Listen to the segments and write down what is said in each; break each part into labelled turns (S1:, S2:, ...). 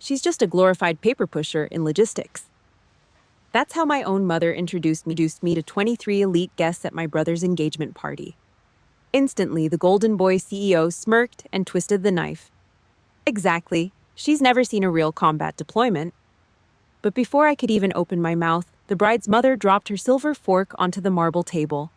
S1: She's just a glorified paper pusher in logistics. That's how my own mother introduced me to 23 elite guests at my brother's engagement party. Instantly, the Golden Boy CEO smirked and twisted the knife. Exactly. She's never seen a real combat deployment. But before I could even open my mouth, the bride's mother dropped her silver fork onto the marble table.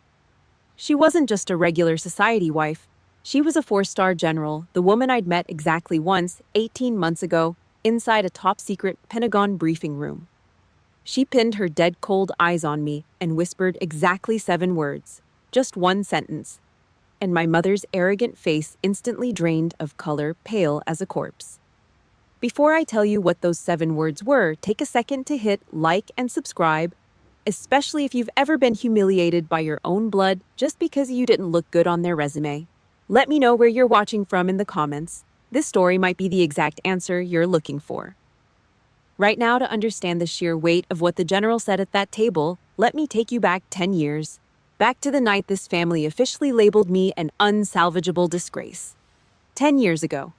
S1: She wasn't just a regular society wife. She was a 4-star general, the woman I'd met exactly once, 18 months ago, inside a top-secret Pentagon briefing room. She pinned her dead-cold eyes on me and whispered exactly 7 words, just one sentence. And my mother's arrogant face instantly drained of color, pale as a corpse. Before I tell you what those 7 words were, take a second to hit like and subscribe, especially if you've ever been humiliated by your own blood just because you didn't look good on their resume. Let me know where you're watching from in the comments. This story might be the exact answer you're looking for. Right now, to understand the sheer weight of what the general said at that table, let me take you back 10 years. Back to the night this family officially labeled me an unsalvageable disgrace. 10 years ago.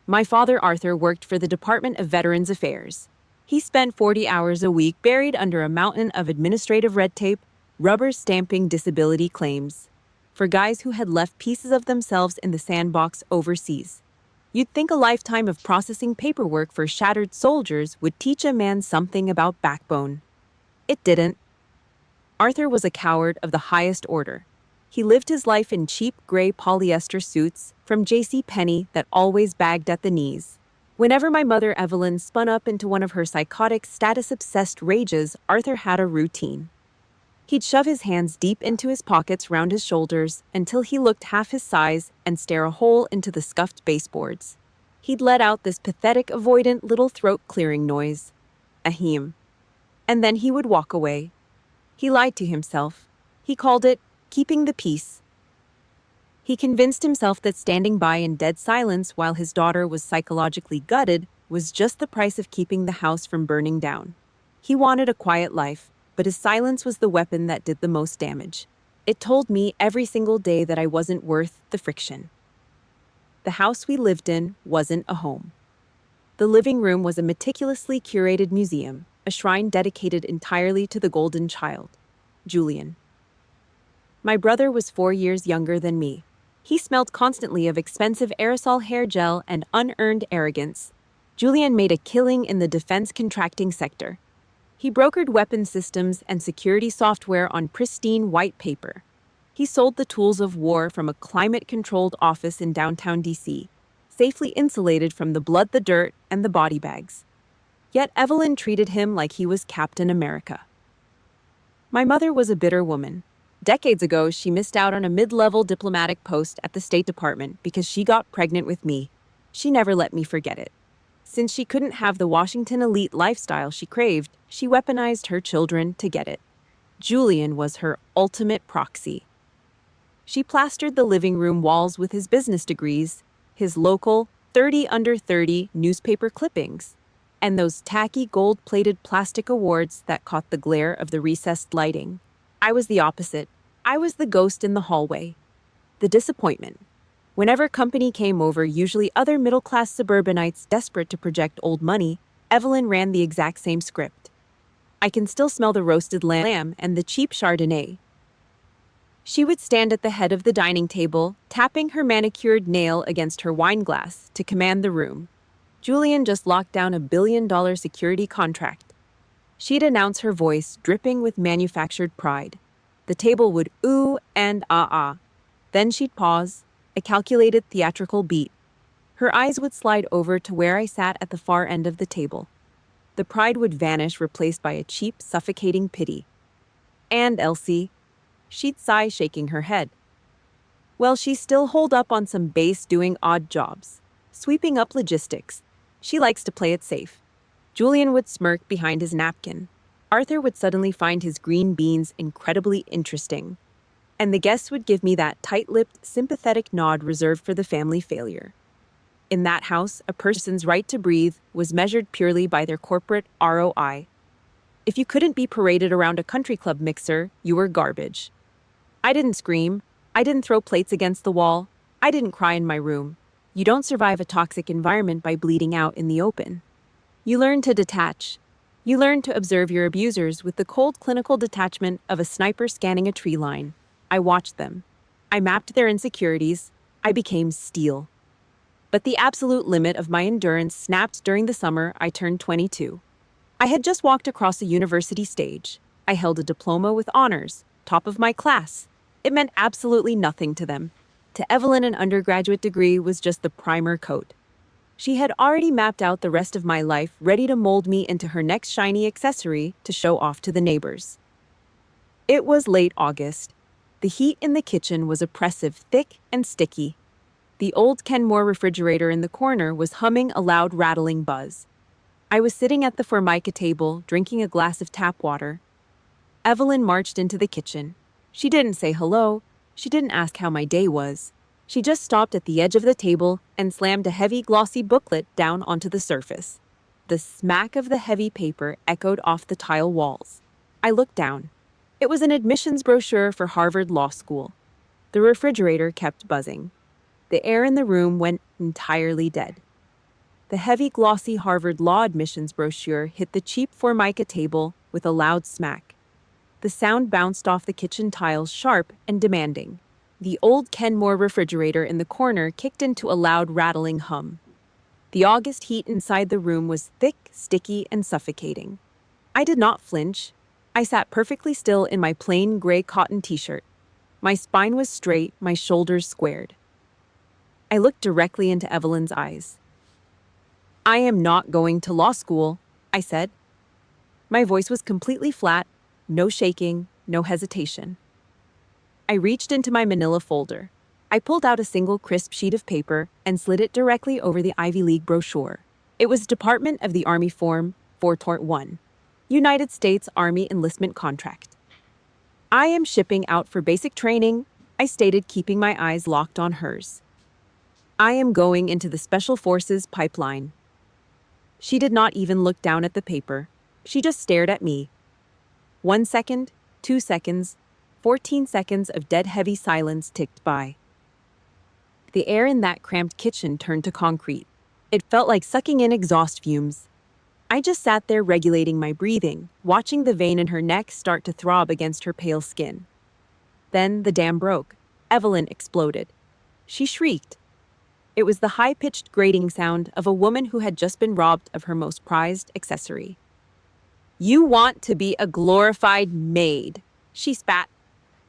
S1: My father, Arthur, worked for the Department of Veterans Affairs. He spent 40 hours a week buried under a mountain of administrative red tape, rubber stamping disability claims for guys who had left pieces of themselves in the sandbox overseas. You'd think a lifetime of processing paperwork for shattered soldiers would teach a man something about backbone. It didn't. Arthur was a coward of the highest order. He lived his life in cheap gray polyester suits from JCPenney that always bagged at the knees. Whenever my mother Evelyn spun up into one of her psychotic, status-obsessed rages, Arthur had a routine. He'd shove his hands deep into his pockets round his shoulders until he looked half his size and stare a hole into the scuffed baseboards. He'd let out this pathetic, avoidant little throat-clearing noise. Ahem. And then he would walk away. He lied to himself. He called it keeping the peace. He convinced himself that standing by in dead silence while his daughter was psychologically gutted was just the price of keeping the house from burning down. He wanted a quiet life, but his silence was the weapon that did the most damage. It told me every single day that I wasn't worth the friction. The house we lived in wasn't a home. The living room was a meticulously curated museum, a shrine dedicated entirely to the golden child, Julian. My brother was 4 years younger than me. He smelled constantly of expensive aerosol hair gel and unearned arrogance. Julian made a killing in the defense contracting sector. He brokered weapon systems and security software on pristine white paper. He sold the tools of war from a climate-controlled office in downtown DC, safely insulated from the blood, the dirt, and the body bags. Yet Evelyn treated him like he was Captain America. My mother was a bitter woman. Decades ago, she missed out on a mid-level diplomatic post at the State Department because she got pregnant with me. She never let me forget it. Since she couldn't have the Washington elite lifestyle she craved, she weaponized her children to get it. Julian was her ultimate proxy. She plastered the living room walls with his business degrees, his local 30 under 30 newspaper clippings, and those tacky gold-plated plastic awards that caught the glare of the recessed lighting. I was the opposite. I was the ghost in the hallway. The disappointment. Whenever company came over, usually other middle-class suburbanites desperate to project old money, Evelyn ran the exact same script. I can still smell the roasted lamb and the cheap Chardonnay. She would stand at the head of the dining table, tapping her manicured nail against her wine glass to command the room. Julian just locked down $1 billion security contract. She'd announce, her voice dripping with manufactured pride. The table would ooh and ah. Then she'd pause, a calculated theatrical beat. Her eyes would slide over to where I sat at the far end of the table. The pride would vanish, replaced by a cheap, suffocating pity. And Elsie, she'd sigh, shaking her head. Well, she's still holed up on some base doing odd jobs, sweeping up logistics. She likes to play it safe. Julian would smirk behind his napkin. Arthur would suddenly find his green beans incredibly interesting. And the guests would give me that tight-lipped, sympathetic nod reserved for the family failure. In that house, a person's right to breathe was measured purely by their corporate ROI. If you couldn't be paraded around a country club mixer, you were garbage. I didn't scream. I didn't throw plates against the wall. I didn't cry in my room. You don't survive a toxic environment by bleeding out in the open. You learn to detach. You learn to observe your abusers with the cold clinical detachment of a sniper scanning a tree line. I watched them. I mapped their insecurities. I became steel. But the absolute limit of my endurance snapped during the summer I turned 22. I had just walked across a university stage. I held a diploma with honors, top of my class. It meant absolutely nothing to them. To Evelyn, an undergraduate degree was just the primer coat. She had already mapped out the rest of my life, ready to mold me into her next shiny accessory to show off to the neighbors. It was late August. The heat in the kitchen was oppressive, thick and sticky. The old Kenmore refrigerator in the corner was humming a loud, rattling buzz. I was sitting at the Formica table, drinking a glass of tap water. Evelyn marched into the kitchen. She didn't say hello. She didn't ask how my day was. She just stopped at the edge of the table and slammed a heavy, glossy booklet down onto the surface. The smack of the heavy paper echoed off the tile walls. I looked down. It was an admissions brochure for Harvard Law School. The refrigerator kept buzzing. The air in the room went entirely dead. The heavy, glossy Harvard Law admissions brochure hit the cheap Formica table with a loud smack. The sound bounced off the kitchen tiles, sharp and demanding. The old Kenmore refrigerator in the corner kicked into a loud, rattling hum. The August heat inside the room was thick, sticky, and suffocating. I did not flinch. I sat perfectly still in my plain gray cotton t-shirt. My spine was straight, my shoulders squared. I looked directly into Evelyn's eyes. "I am not going to law school," I said. My voice was completely flat, no shaking, no hesitation. I reached into my manila folder. I pulled out a single crisp sheet of paper and slid it directly over the Ivy League brochure. It was Department of the Army Form 4.1, United States Army Enlistment Contract. "I am shipping out for basic training," I stated, keeping my eyes locked on hers. "I am going into the Special Forces pipeline." She did not even look down at the paper. She just stared at me. 1 second, 2 seconds, 14 seconds of dead heavy silence ticked by. The air in that cramped kitchen turned to concrete. It felt like sucking in exhaust fumes. I just sat there regulating my breathing, watching the vein in her neck start to throb against her pale skin. Then the dam broke. Evelyn exploded. She shrieked. It was the high-pitched grating sound of a woman who had just been robbed of her most prized accessory. "You want to be a glorified maid," she spat.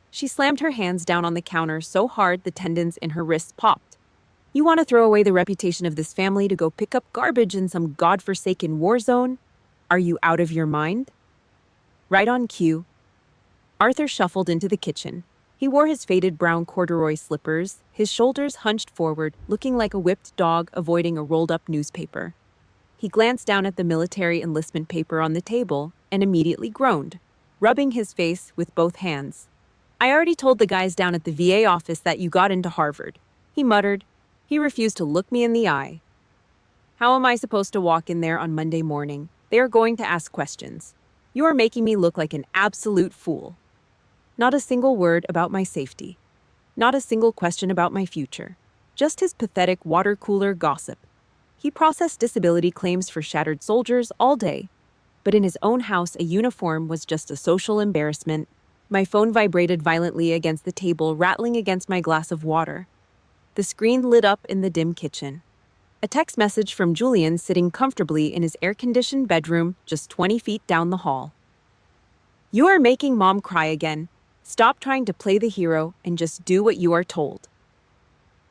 S1: She slammed her hands down on the counter so hard the tendons in her wrists popped. "You want to throw away the reputation of this family to go pick up garbage in some godforsaken war zone? Are you out of your mind?" Right on cue, Arthur shuffled into the kitchen. He wore his faded brown corduroy slippers, his shoulders hunched forward, looking like a whipped dog avoiding a rolled-up newspaper. He glanced down at the military enlistment paper on the table and immediately groaned, rubbing his face with both hands. "I already told the guys down at the VA office that you got into Harvard," he muttered. He refused to look me in the eye. "How am I supposed to walk in there on Monday morning? They are going to ask questions. You are making me look like an absolute fool." Not a single word about my safety. Not a single question about my future. Just his pathetic water cooler gossip. He processed disability claims for shattered soldiers all day. But in his own house, a uniform was just a social embarrassment. My phone vibrated violently against the table, rattling against my glass of water. The screen lit up in the dim kitchen. A text message from Julian sitting comfortably in his air-conditioned bedroom just 20 feet down the hall. "You are making Mom cry again. Stop trying to play the hero and just do what you are told."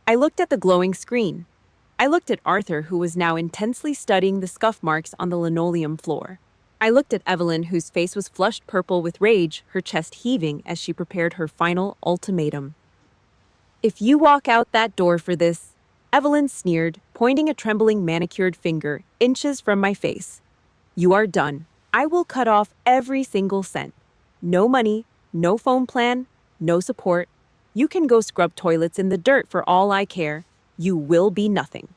S1: I looked at the glowing screen. I looked at Arthur, who was now intensely studying the scuff marks on the linoleum floor. I looked at Evelyn, whose face was flushed purple with rage, her chest heaving as she prepared her final ultimatum. "If you walk out that door for this," Evelyn sneered, pointing a trembling manicured finger inches from my face, "you are done. I will cut off every single cent. No money, no phone plan, no support. You can go scrub toilets in the dirt for all I care. You will be nothing."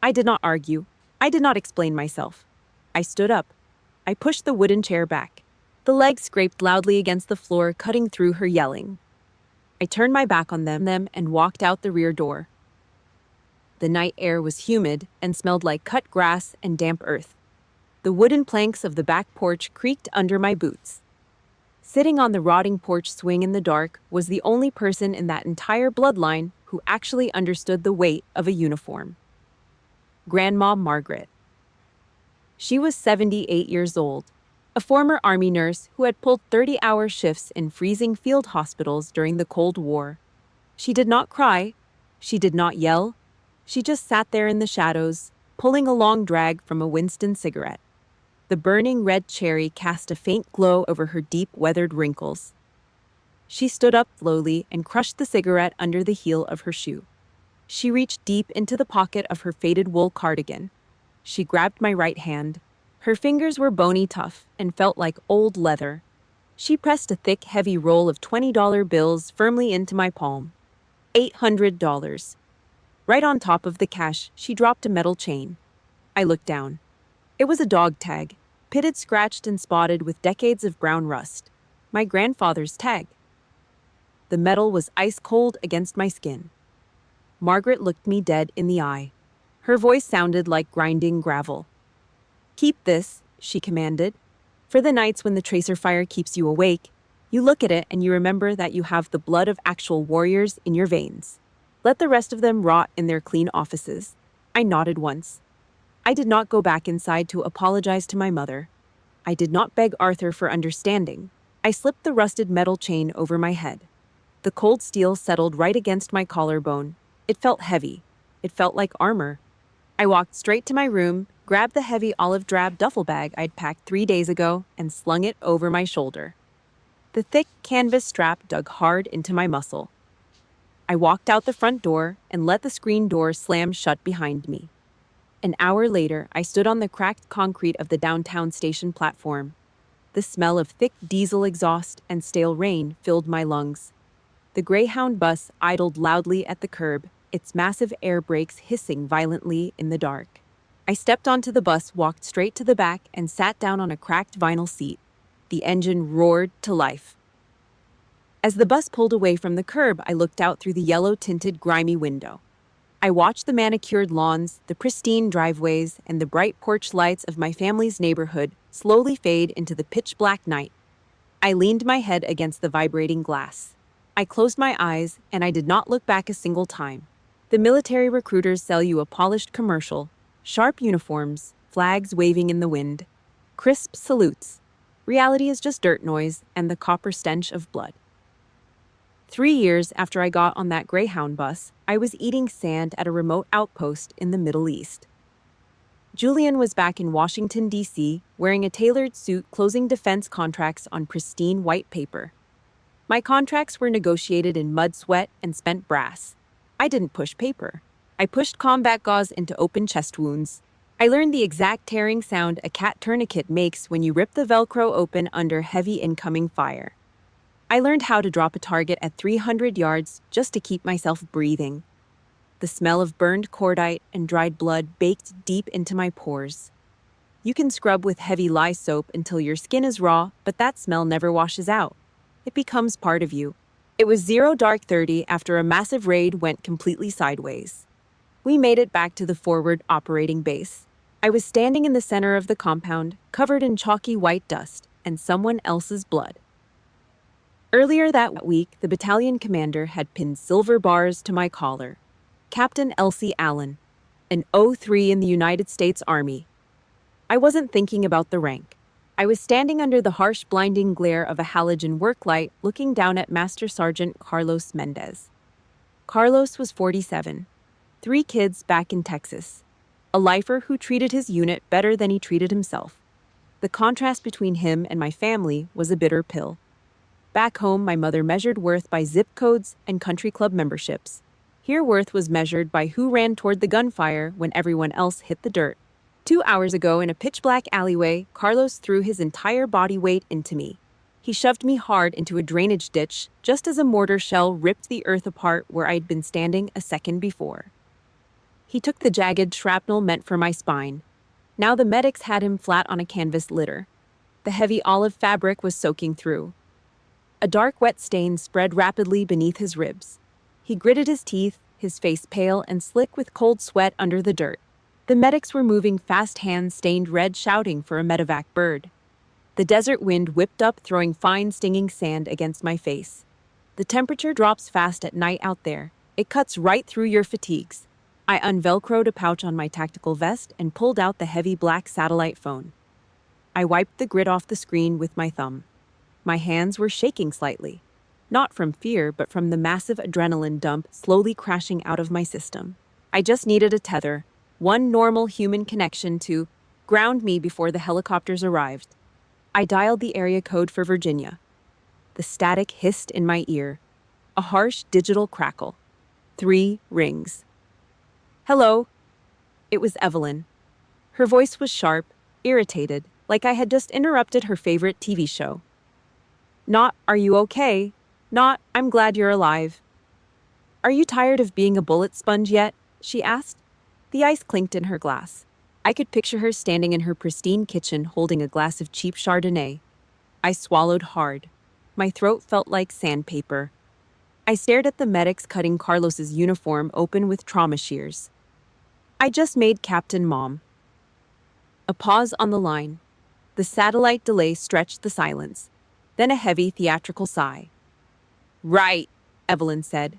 S1: I did not argue. I did not explain myself. I stood up. I pushed the wooden chair back. The legs scraped loudly against the floor, cutting through her yelling. I turned my back on them and walked out the rear door. The night air was humid and smelled like cut grass and damp earth. The wooden planks of the back porch creaked under my boots. Sitting on the rotting porch swing in the dark was the only person in that entire bloodline who actually understood the weight of a uniform. Grandma Margaret. She was 78 years old, a former Army nurse who had pulled 30-hour shifts in freezing field hospitals during the Cold War. She did not cry. She did not yell. She just sat there in the shadows, pulling a long drag from a Winston cigarette. The burning red cherry cast a faint glow over her deep, weathered wrinkles. She stood up slowly and crushed the cigarette under the heel of her shoe. She reached deep into the pocket of her faded wool cardigan. She grabbed my right hand. Her fingers were bony tough and felt like old leather. She pressed a thick, heavy roll of $20 bills firmly into my palm. $800. Right on top of the cash, she dropped a metal chain. I looked down. It was a dog tag, pitted, scratched, and spotted with decades of brown rust. My grandfather's tag. The metal was ice cold against my skin. Margaret looked me dead in the eye. Her voice sounded like grinding gravel. "Keep this," she commanded. "For the nights when the tracer fire keeps you awake, you look at it and you remember that you have the blood of actual warriors in your veins. Let the rest of them rot in their clean offices." I nodded once. I did not go back inside to apologize to my mother. I did not beg Arthur for understanding. I slipped the rusted metal chain over my head. The cold steel settled right against my collarbone. It felt heavy. It felt like armor. I walked straight to my room, grabbed the heavy olive drab duffel bag I'd packed 3 days ago, and slung it over my shoulder. The thick canvas strap dug hard into my muscle. I walked out the front door and let the screen door slam shut behind me. An hour later, I stood on the cracked concrete of the downtown station platform. The smell of thick diesel exhaust and stale rain filled my lungs. The Greyhound bus idled loudly at the curb, its massive air brakes hissing violently in the dark. I stepped onto the bus, walked straight to the back, and sat down on a cracked vinyl seat. The engine roared to life. As the bus pulled away from the curb, I looked out through the yellow-tinted, grimy window. I watched the manicured lawns, the pristine driveways, and the bright porch lights of my family's neighborhood slowly fade into the pitch-black night. I leaned my head against the vibrating glass. I closed my eyes, and I did not look back a single time. The military recruiters sell you a polished commercial, sharp uniforms, flags waving in the wind, crisp salutes. Reality is just dirt noise and the copper stench of blood. 3 years after I got on that Greyhound bus, I was eating sand at a remote outpost in the Middle East. Julian was back in Washington, D.C., wearing a tailored suit, closing defense contracts on pristine white paper. My contracts were negotiated in mud, sweat, and spent brass. I didn't push paper. I pushed combat gauze into open chest wounds. I learned the exact tearing sound a cat tourniquet makes when you rip the Velcro open under heavy incoming fire. I learned how to drop a target at 300 yards just to keep myself breathing. The smell of burned cordite and dried blood baked deep into my pores. You can scrub with heavy lye soap until your skin is raw, but that smell never washes out. It becomes part of you. It was 0-30 after a massive raid went completely sideways. We made it back to the forward operating base. I was standing in the center of the compound, covered in chalky white dust and someone else's blood. Earlier that week, the battalion commander had pinned silver bars to my collar. Captain Elsie Allen, an 03 in the United States Army. I wasn't thinking about the rank. I was standing under the harsh, blinding glare of a halogen work light, looking down at Master Sergeant Carlos Mendez. Carlos was 47, 3 kids back in Texas, a lifer who treated his unit better than he treated himself. The contrast between him and my family was a bitter pill. Back home, my mother measured worth by zip codes and country club memberships. Here, worth was measured by who ran toward the gunfire when everyone else hit the dirt. 2 hours ago, in a pitch-black alleyway, Carlos threw his entire body weight into me. He shoved me hard into a drainage ditch, just as a mortar shell ripped the earth apart where I'd been standing a second before. He took the jagged shrapnel meant for my spine. Now the medics had him flat on a canvas litter. The heavy olive fabric was soaking through. A dark, wet stain spread rapidly beneath his ribs. He gritted his teeth, his face pale and slick with cold sweat under the dirt. The medics were moving fast, hands stained red, shouting for a medevac bird. The desert wind whipped up, throwing fine, stinging sand against my face. The temperature drops fast at night out there. It cuts right through your fatigues. I unvelcroed a pouch on my tactical vest and pulled out the heavy black satellite phone. I wiped the grit off the screen with my thumb. My hands were shaking slightly. Not from fear, but from the massive adrenaline dump slowly crashing out of my system. I just needed a tether, one normal human connection to ground me before the helicopters arrived. I dialed the area code for Virginia. The static hissed in my ear. A harsh digital crackle. 3 rings. Hello. It was Evelyn. Her voice was sharp, irritated, like I had just interrupted her favorite TV show. Not, "Are you okay?" Not, "I'm glad you're alive." "Are you tired of being a bullet sponge yet?" she asked. The ice clinked in her glass. I could picture her standing in her pristine kitchen holding a glass of cheap Chardonnay. I swallowed hard. My throat felt like sandpaper. I stared at the medics cutting Carlos's uniform open with trauma shears. "I just made Captain Mom." A pause on the line. The satellite delay stretched the silence. Then a heavy theatrical sigh. "Right," Evelyn said.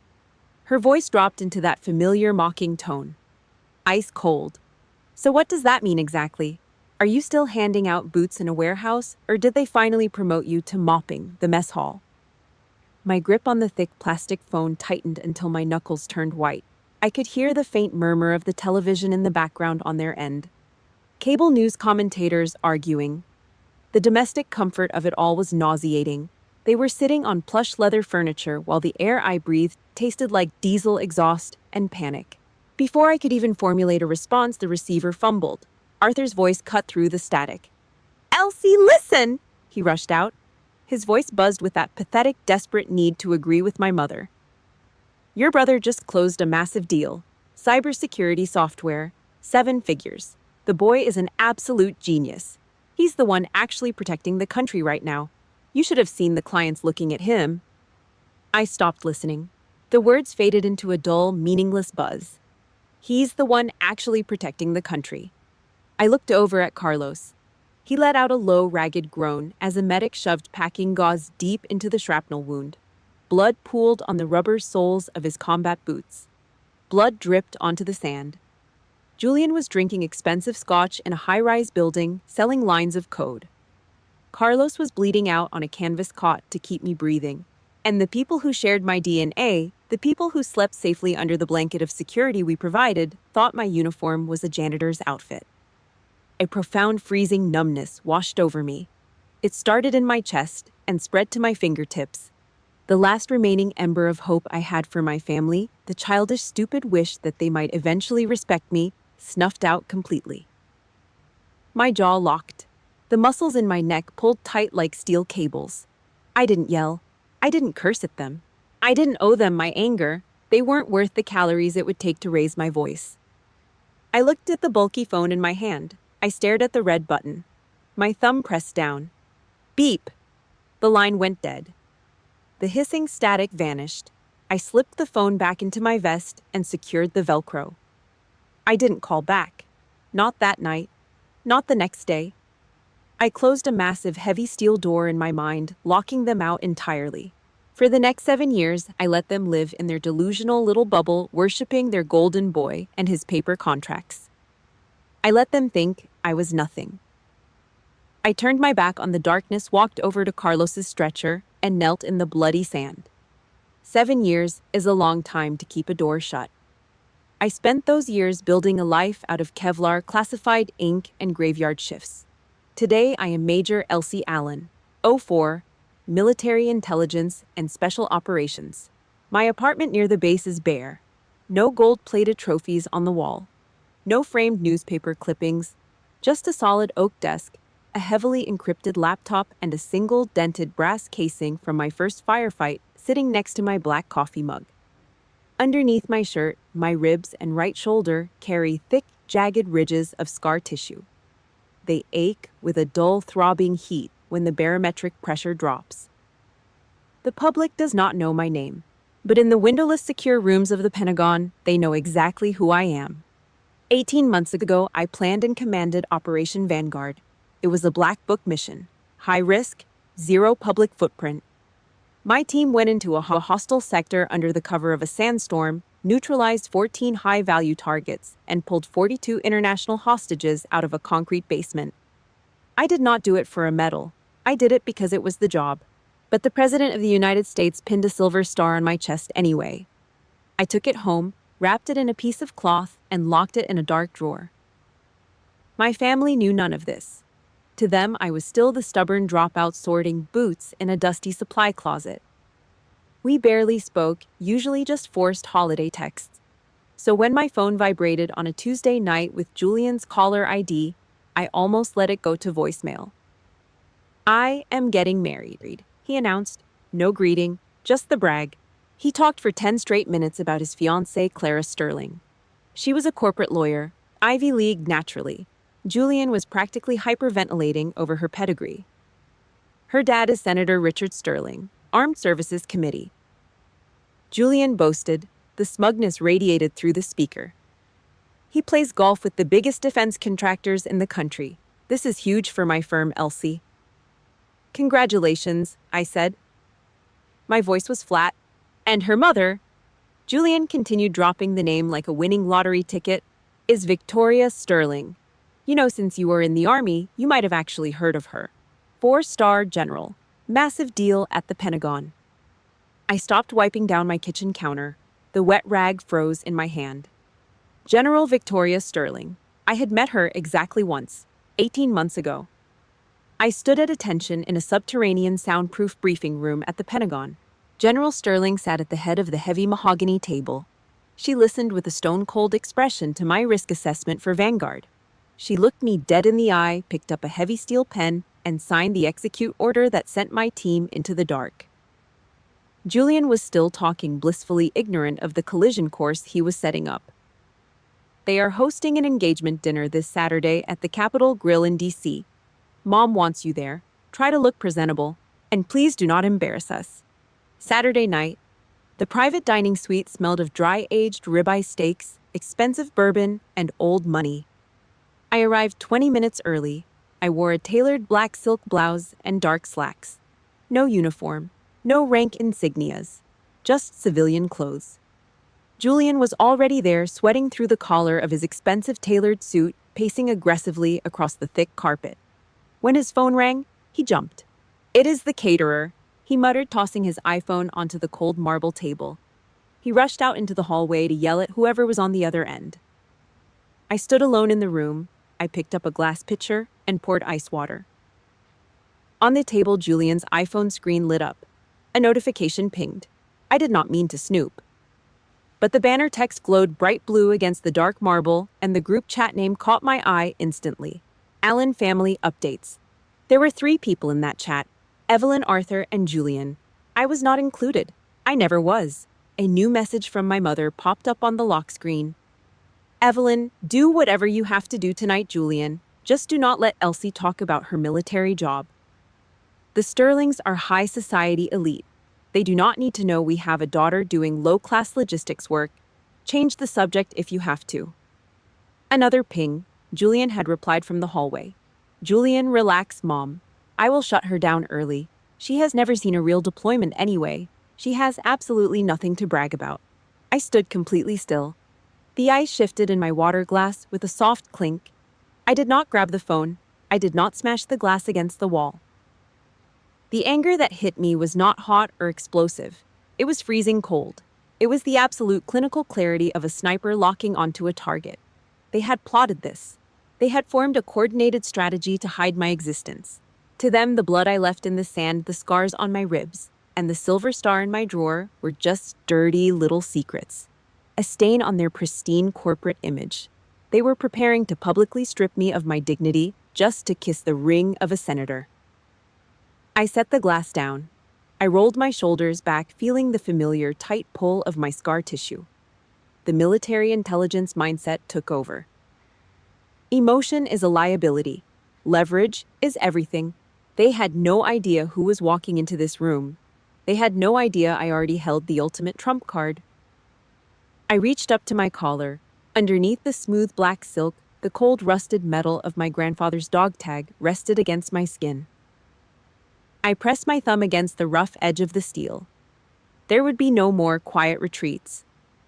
S1: Her voice dropped into that familiar mocking tone. Ice cold. "So what does that mean exactly? Are you still handing out boots in a warehouse, or did they finally promote you to mopping the mess hall?" My grip on the thick plastic phone tightened until my knuckles turned white. I could hear the faint murmur of the television in the background on their end. Cable news commentators arguing. The domestic comfort of it all was nauseating. They were sitting on plush leather furniture while the air I breathed tasted like diesel exhaust and panic. Before I could even formulate a response, the receiver fumbled. Arthur's voice cut through the static. "Elsie, listen!" he rushed out. His voice buzzed with that pathetic, desperate need to agree with my mother. "Your brother just closed a massive deal. Cybersecurity software, 7 figures. The boy is an absolute genius. He's the one actually protecting the country right now. You should have seen the clients looking at him." I stopped listening. The words faded into a dull, meaningless buzz. He's the one actually protecting the country. I looked over at Carlos. He let out a low, ragged groan as a medic shoved packing gauze deep into the shrapnel wound. Blood pooled on the rubber soles of his combat boots. Blood dripped onto the sand. Julian was drinking expensive scotch in a high-rise building, selling lines of code. Carlos was bleeding out on a canvas cot to keep me breathing. And the people who shared my DNA, the people who slept safely under the blanket of security we provided, thought my uniform was a janitor's outfit. A profound freezing numbness washed over me. It started in my chest and spread to my fingertips. The last remaining ember of hope I had for my family, the childish, stupid wish that they might eventually respect me, snuffed out completely. My jaw locked. The muscles in my neck pulled tight like steel cables. I didn't yell. I didn't curse at them. I didn't owe them my anger. They weren't worth the calories it would take to raise my voice. I looked at the bulky phone in my hand. I stared at the red button. My thumb pressed down. Beep! The line went dead. The hissing static vanished. I slipped the phone back into my vest and secured the Velcro. I didn't call back. Not that night. Not the next day. I closed a massive, heavy steel door in my mind, locking them out entirely. For the next 7 years, I let them live in their delusional little bubble, worshipping their golden boy and his paper contracts. I let them think I was nothing. I turned my back on the darkness, walked over to Carlos's stretcher, and knelt in the bloody sand. 7 years is a long time to keep a door shut. I spent those years building a life out of Kevlar, classified ink, and graveyard shifts. Today, I am Major Elsie Allen, 04, Military Intelligence and Special Operations. My apartment near the base is bare. No gold-plated trophies on the wall. No framed newspaper clippings. Just a solid oak desk, a heavily encrypted laptop, and a single dented brass casing from my first firefight sitting next to my black coffee mug. Underneath my shirt, my ribs and right shoulder carry thick, jagged ridges of scar tissue. They ache with a dull, throbbing heat when the barometric pressure drops. The public does not know my name. But in the windowless secure rooms of the Pentagon, they know exactly who I am. 18 months ago, I planned and commanded Operation Vanguard. It was a black book mission. High risk, zero public footprint. My team went into a hostile sector under the cover of a sandstorm, neutralized 14 high-value targets, and pulled 42 international hostages out of a concrete basement. I did not do it for a medal. I did it because it was the job. But the President of the United States pinned a silver star on my chest anyway. I took it home, wrapped it in a piece of cloth, and locked it in a dark drawer. My family knew none of this. To them, I was still the stubborn dropout sorting boots in a dusty supply closet. We barely spoke, usually just forced holiday texts. So when my phone vibrated on a Tuesday night with Julian's caller ID, I almost let it go to voicemail. "I am getting married," he announced. No greeting, just the brag. He talked for 10 straight minutes about his fiancée, Clara Sterling. She was a corporate lawyer, Ivy League naturally. Julian was practically hyperventilating over her pedigree. Her dad is Senator Richard Sterling, Armed Services Committee. Julian boasted, the smugness radiated through the speaker. He plays golf with the biggest defense contractors in the country. This is huge for my firm, Elsie. "Congratulations," I said. My voice was flat. "And her mother," Julian continued dropping the name like a winning lottery ticket, "is Victoria Sterling. You know, since you were in the Army, you might have actually heard of her. 4-star general. Massive deal at the Pentagon." I stopped wiping down my kitchen counter. The wet rag froze in my hand. General Victoria Sterling. I had met her exactly once, 18 months ago. I stood at attention in a subterranean soundproof briefing room at the Pentagon. General Sterling sat at the head of the heavy mahogany table. She listened with a stone-cold expression to my risk assessment for Vanguard. She looked me dead in the eye, picked up a heavy steel pen, and signed the execute order that sent my team into the dark. Julian was still talking, blissfully ignorant of the collision course he was setting up. "They are hosting an engagement dinner this Saturday at the Capitol Grill in D.C. Mom wants you there. Try to look presentable, and please do not embarrass us." Saturday night, the private dining suite smelled of dry-aged ribeye steaks, expensive bourbon, and old money. I arrived 20 minutes early. I wore a tailored black silk blouse and dark slacks. No uniform, no rank insignias, just civilian clothes. Julian was already there, sweating through the collar of his expensive tailored suit, pacing aggressively across the thick carpet. When his phone rang, he jumped. "It is the caterer," he muttered, tossing his iPhone onto the cold marble table. He rushed out into the hallway to yell at whoever was on the other end. I stood alone in the room. I picked up a glass pitcher and poured ice water. On the table, Julian's iPhone screen lit up. A notification pinged. I did not mean to snoop. But the banner text glowed bright blue against the dark marble, and the group chat name caught my eye instantly. Allen Family Updates. There were 3 people in that chat: Evelyn, Arthur, and Julian. I was not included. I never was. A new message from my mother popped up on the lock screen. "Evelyn, do whatever you have to do tonight, Julian. Just do not let Elsie talk about her military job. The Sterlings are high society elite. They do not need to know we have a daughter doing low-class logistics work. Change the subject if you have to." Another ping. Julian had replied from the hallway. "Julian, relax, Mom. I will shut her down early. She has never seen a real deployment anyway. She has absolutely nothing to brag about." I stood completely still. The ice shifted in my water glass with a soft clink. I did not grab the phone. I did not smash the glass against the wall. The anger that hit me was not hot or explosive. It was freezing cold. It was the absolute clinical clarity of a sniper locking onto a target. They had plotted this. They had formed a coordinated strategy to hide my existence. To them, the blood I left in the sand, the scars on my ribs, and the silver star in my drawer were just dirty little secrets. A stain on their pristine corporate image. They were preparing to publicly strip me of my dignity just to kiss the ring of a senator. I set the glass down. I rolled my shoulders back, feeling the familiar tight pull of my scar tissue. The military intelligence mindset took over. Emotion is a liability. Leverage is everything. They had no idea who was walking into this room. They had no idea I already held the ultimate trump card. I reached up to my collar. Underneath the smooth black silk, the cold rusted metal of my grandfather's dog tag rested against my skin. I pressed my thumb against the rough edge of the steel. There would be no more quiet retreats.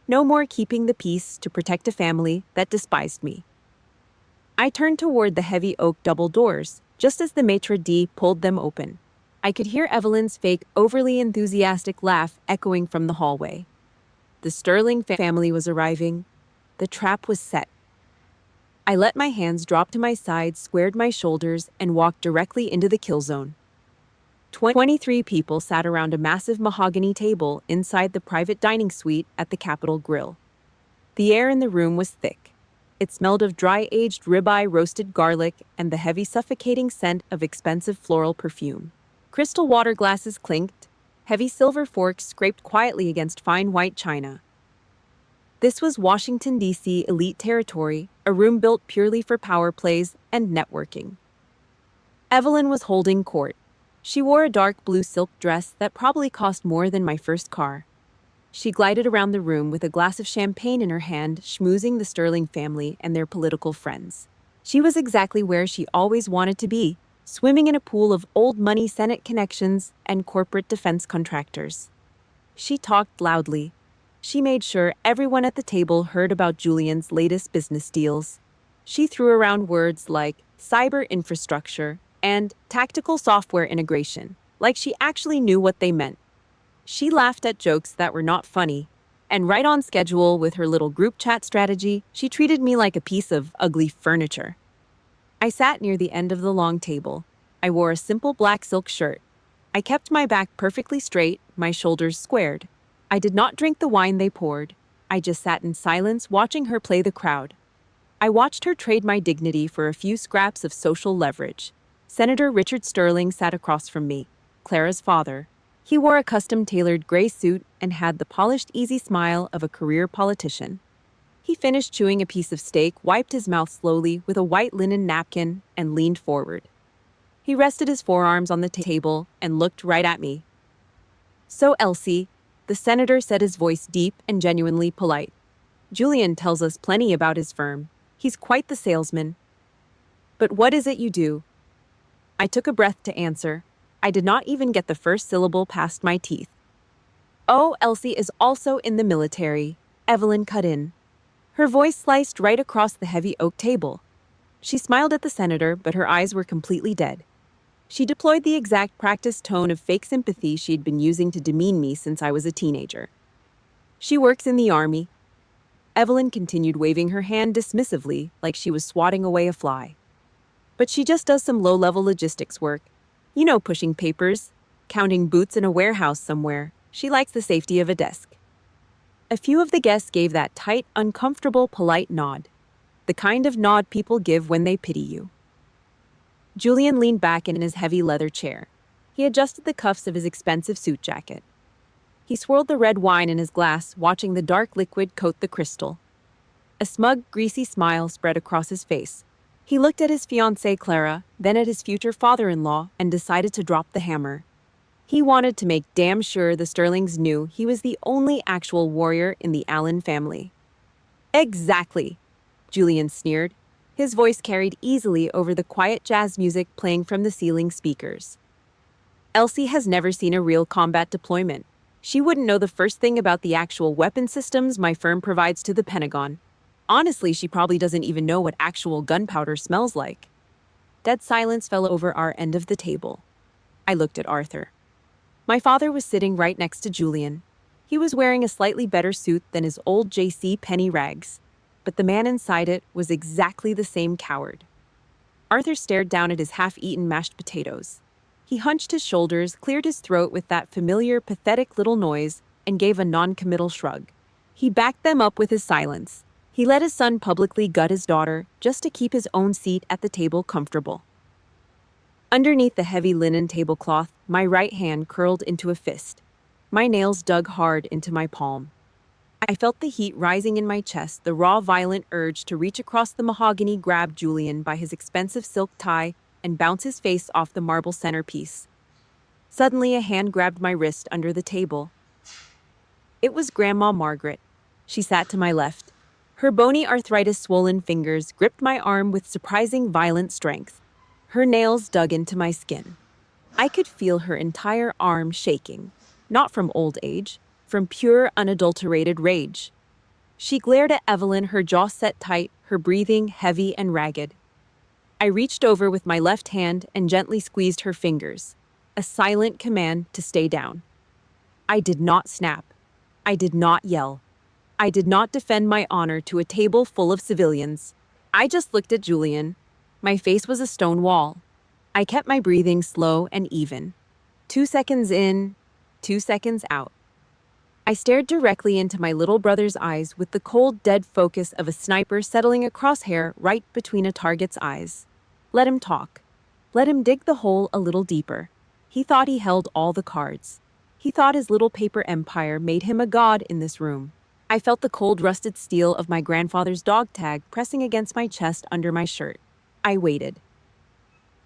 S1: No more keeping the peace to protect a family that despised me. I turned toward the heavy oak double doors, just as the maitre d' pulled them open. I could hear Evelyn's fake, overly enthusiastic laugh echoing from the hallway. The Sterling family was arriving. The trap was set. I let my hands drop to my sides, squared my shoulders, and walked directly into the kill zone. 23 people sat around a massive mahogany table inside the private dining suite at the Capitol Grill. The air in the room was thick. It smelled of dry-aged ribeye, roasted garlic, and the heavy, suffocating scent of expensive floral perfume. Crystal water glasses clinked. Heavy silver forks scraped quietly against fine white china. This was Washington, D.C. elite territory, a room built purely for power plays and networking. Evelyn was holding court. She wore a dark blue silk dress that probably cost more than my first car. She glided around the room with a glass of champagne in her hand, schmoozing the Sterling family and their political friends. She was exactly where she always wanted to be, swimming in a pool of old money Senate connections and corporate defense contractors. She talked loudly. She made sure everyone at the table heard about Julian's latest business deals. She threw around words like cyber infrastructure and tactical software integration, like she actually knew what they meant. She laughed at jokes that were not funny, and right on schedule with her little group chat strategy, she treated me like a piece of ugly furniture. I sat near the end of the long table. I wore a simple black silk shirt. I kept my back perfectly straight, my shoulders squared. I did not drink the wine they poured. I just sat in silence, watching her play the crowd. I watched her trade my dignity for a few scraps of social leverage. Senator Richard Sterling sat across from me, Clara's father. He wore a custom-tailored gray suit and had the polished, easy smile of a career politician. He finished chewing a piece of steak, wiped his mouth slowly with a white linen napkin, and leaned forward. He rested his forearms on the table and looked right at me. "So, Elsie," the senator said, his voice deep and genuinely polite. "Julian tells us plenty about his firm. He's quite the salesman. But what is it you do?" I took a breath to answer. I did not even get the first syllable past my teeth. "Oh, Elsie is also in the military," Evelyn cut in. Her voice sliced right across the heavy oak table. She smiled at the senator, but her eyes were completely dead. She deployed the exact practiced tone of fake sympathy she'd been using to demean me since I was a teenager. "She works in the army." Evelyn continued, waving her hand dismissively, like she was swatting away a fly. "But she just does some low-level logistics work. You know, pushing papers, counting boots in a warehouse somewhere. She likes the safety of a desk." A few of the guests gave that tight, uncomfortable, polite nod. The kind of nod people give when they pity you. Julian leaned back in his heavy leather chair. He adjusted the cuffs of his expensive suit jacket. He swirled the red wine in his glass, watching the dark liquid coat the crystal. A smug, greasy smile spread across his face. He looked at his fiancée Clara, then at his future father-in-law, and decided to drop the hammer. He wanted to make damn sure the Sterlings knew he was the only actual warrior in the Allen family. "Exactly," Julian sneered. His voice carried easily over the quiet jazz music playing from the ceiling speakers. "Elsie has never seen a real combat deployment. She wouldn't know the first thing about the actual weapon systems my firm provides to the Pentagon. Honestly, she probably doesn't even know what actual gunpowder smells like." Dead silence fell over our end of the table. I looked at Arthur. My father was sitting right next to Julian. He was wearing a slightly better suit than his old J.C. Penney rags, but the man inside it was exactly the same coward. Arthur stared down at his half-eaten mashed potatoes. He hunched his shoulders, cleared his throat with that familiar, pathetic little noise, and gave a non-committal shrug. He backed them up with his silence. He let his son publicly gut his daughter just to keep his own seat at the table comfortable. Underneath the heavy linen tablecloth, my right hand curled into a fist. My nails dug hard into my palm. I felt the heat rising in my chest, the raw, violent urge to reach across the mahogany, grab Julian by his expensive silk tie, and bounce his face off the marble centerpiece. Suddenly, a hand grabbed my wrist under the table. It was Grandma Margaret. She sat to my left. Her bony arthritis-swollen fingers gripped my arm with surprising violent strength. Her nails dug into my skin. I could feel her entire arm shaking, not from old age, from pure, unadulterated rage. She glared at Evelyn, her jaw set tight, her breathing heavy and ragged. I reached over with my left hand and gently squeezed her fingers, a silent command to stay down. I did not snap. I did not yell. I did not defend my honor to a table full of civilians. I just looked at Julian. My face was a stone wall. I kept my breathing slow and even. 2 seconds in, 2 seconds out. I stared directly into my little brother's eyes with the cold, dead focus of a sniper settling a crosshair right between a target's eyes. Let him talk. Let him dig the hole a little deeper. He thought he held all the cards. He thought his little paper empire made him a god in this room. I felt the cold, rusted steel of my grandfather's dog tag pressing against my chest under my shirt. I waited.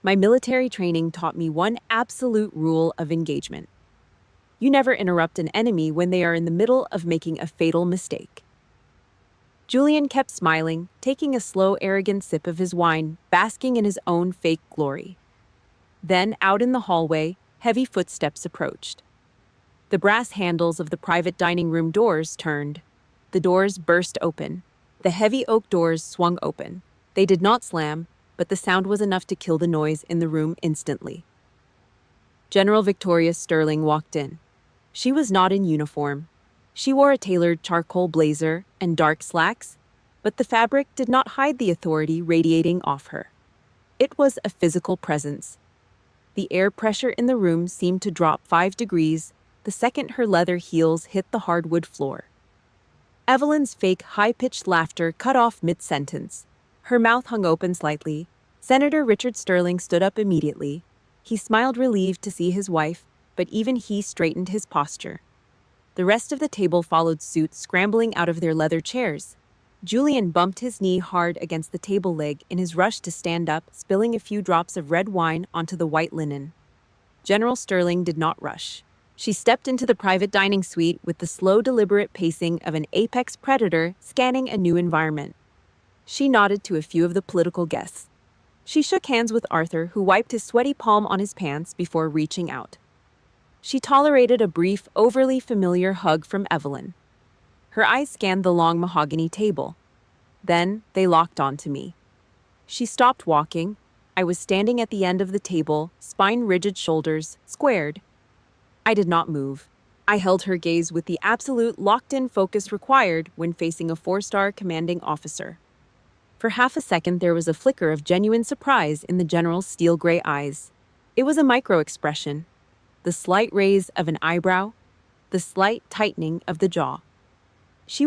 S1: My military training taught me one absolute rule of engagement. You never interrupt an enemy when they are in the middle of making a fatal mistake. Julian kept smiling, taking a slow, arrogant sip of his wine, basking in his own fake glory. Then, out in the hallway, heavy footsteps approached. The brass handles of the private dining room doors turned. The doors burst open. The heavy oak doors swung open. They did not slam, but the sound was enough to kill the noise in the room instantly. General Victoria Sterling walked in. She was not in uniform. She wore a tailored charcoal blazer and dark slacks, but the fabric did not hide the authority radiating off her. It was a physical presence. The air pressure in the room seemed to drop 5 degrees the second her leather heels hit the hardwood floor. Evelyn's fake, high-pitched laughter cut off mid-sentence. Her mouth hung open slightly. Senator Richard Sterling stood up immediately. He smiled, relieved to see his wife, but even he straightened his posture. The rest of the table followed suit, scrambling out of their leather chairs. Julian bumped his knee hard against the table leg in his rush to stand up, spilling a few drops of red wine onto the white linen. General Sterling did not rush. She stepped into the private dining suite with the slow, deliberate pacing of an apex predator scanning a new environment. She nodded to a few of the political guests. She shook hands with Arthur, who wiped his sweaty palm on his pants before reaching out. She tolerated a brief, overly familiar hug from Evelyn. Her eyes scanned the long mahogany table. Then they locked onto me. She stopped walking. I was standing at the end of the table, spine rigid, shoulders squared. I did not move. I held her gaze with the absolute locked-in focus required when facing a 4-star commanding officer. For half a second, there was a flicker of genuine surprise in the general's steel-gray eyes. It was a micro-expression. The slight raise of an eyebrow, the slight tightening of the jaw. She